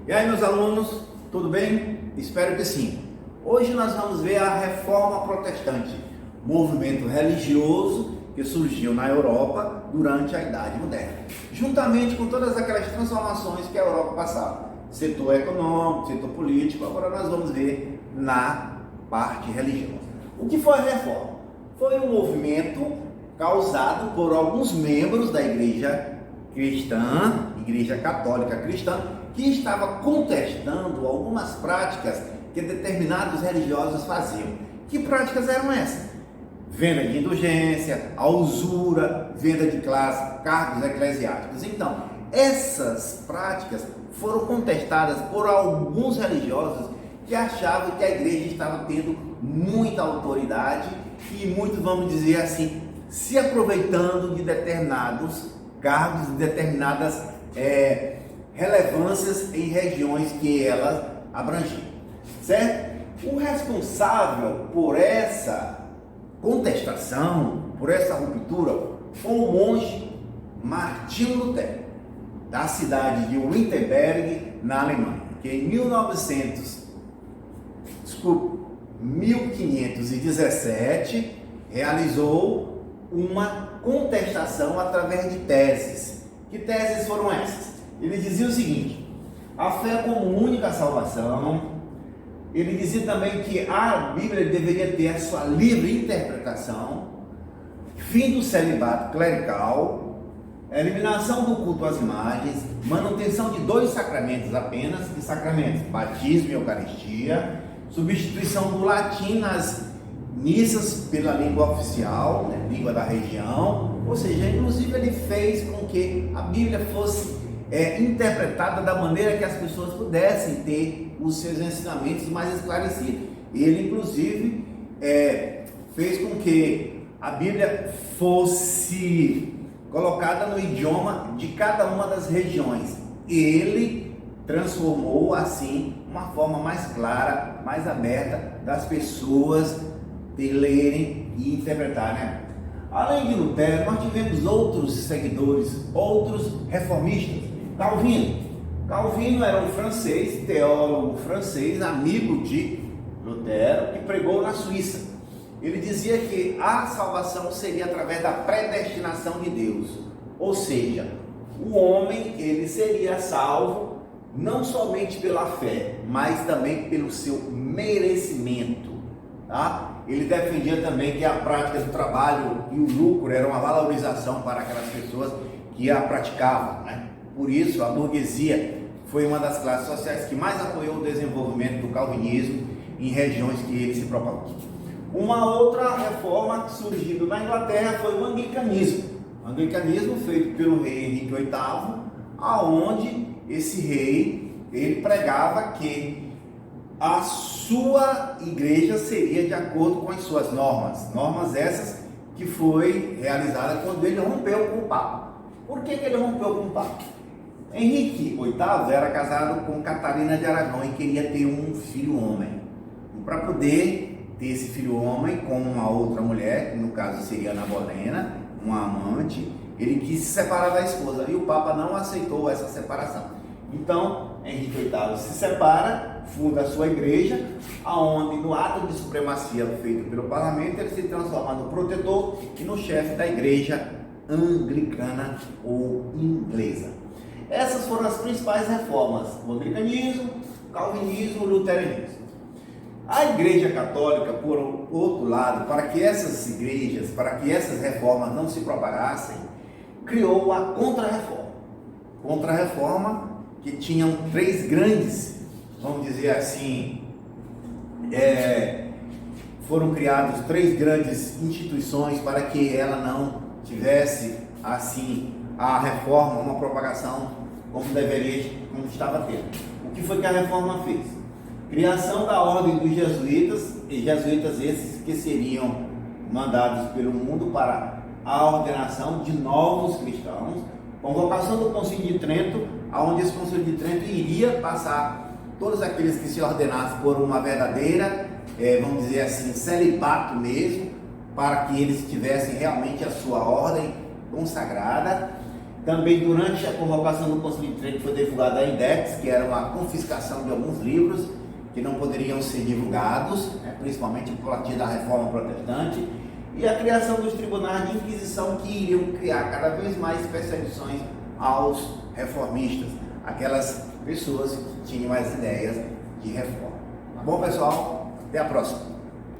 E aí, meus alunos, tudo bem? Espero que sim. Hoje nós vamos ver a Reforma Protestante, movimento religioso que surgiu na Europa durante a Idade Moderna, juntamente com todas aquelas transformações que a Europa passava, setor econômico, setor político. Agora nós vamos ver na parte religiosa. O que foi a Reforma? Foi um movimento causado por alguns membros da Igreja cristã, Igreja Católica Cristã, que estava contestando algumas práticas que determinados religiosos faziam. Que práticas eram essas? Venda de indulgência, a usura, venda de classe, cargos eclesiásticos. Então, essas práticas foram contestadas por alguns religiosos que achavam que a igreja estava tendo muita autoridade e muitos, vamos dizer assim, se aproveitando de determinados cargos, de determinadas relevâncias em regiões que elas abrangiam, certo? O responsável por essa contestação, por essa ruptura, foi o monge Martinho Lutero, da cidade de Wittenberg, na Alemanha, que em 1517 realizou uma contestação através de teses. Que teses foram essas? Ele dizia o seguinte: a fé como única salvação. Ele dizia também que a Bíblia deveria ter a sua livre interpretação, fim do celibato clerical, eliminação do culto às imagens, manutenção de 2 sacramentos apenas, que sacramentos? Batismo e Eucaristia, substituição do latim nas missas pela língua oficial, né, língua da região. Ou seja, inclusive ele fez com que a Bíblia fosse interpretada da maneira que as pessoas pudessem ter os seus ensinamentos mais esclarecidos. Ele inclusive fez com que a Bíblia fosse colocada no idioma de cada uma das regiões. Ele transformou assim uma forma mais clara, mais aberta das pessoas lerem e interpretar, né? Além de Lutero, nós tivemos outros seguidores, outros reformistas. Calvino era um francês, teólogo francês, amigo de Lutero, que pregou na Suíça. Ele dizia que a salvação seria através da predestinação de Deus, ou seja, o homem ele seria salvo não somente pela fé, mas também pelo seu merecimento, tá? Ele defendia também que a prática do trabalho e o lucro era uma valorização para aquelas pessoas que a praticavam, né? Por isso, a burguesia foi uma das classes sociais que mais apoiou o desenvolvimento do calvinismo em regiões que ele se propagou. Uma outra reforma surgindo na Inglaterra foi o anglicanismo. O anglicanismo feito pelo rei Henrique VIII, aonde esse rei ele pregava que a sua igreja seria de acordo com as suas normas essas que foi realizada quando ele rompeu com o Papa. Por que ele rompeu com o Papa? Henrique VIII era casado com Catarina de Aragão e queria ter um filho homem. E para poder ter esse filho homem com uma outra mulher, que no caso seria Ana Bolena, uma amante, ele quis se separar da esposa e o Papa não aceitou essa separação. Então, Henrique VIII se separa, funda a sua igreja, aonde no ato de supremacia feito pelo parlamento, ele se transforma no protetor e no chefe da igreja anglicana ou inglesa. Essas foram as principais reformas: o anglicanismo, o calvinismo e o luteranismo. A igreja católica, por outro lado, para que essas igrejas, para que essas reformas não se propagassem, criou a contra-reforma. Contra-reforma que tinham 3 grandes, vamos dizer assim, foram criadas 3 grandes instituições para que ela não tivesse assim a reforma, uma propagação como deveria, como estava tendo. O que foi que a reforma fez? Criação da ordem dos jesuítas, e jesuítas esses que seriam mandados pelo mundo para a ordenação de novos cristãos, convocação do Concílio de Trento, onde esse Concílio de Trento iria passar todos aqueles que se ordenassem por uma verdadeira, vamos dizer assim, celibato mesmo, para que eles tivessem realmente a sua ordem consagrada. Também durante a convocação do Conselho de Trento foi divulgada a Index, que era uma confiscação de alguns livros que não poderiam ser divulgados, né, principalmente a partir da Reforma Protestante, e a criação dos tribunais de inquisição que iriam criar cada vez mais perseguições aos reformistas, aquelas pessoas que tinham as ideias de reforma. Tá bom, pessoal? Até a próxima!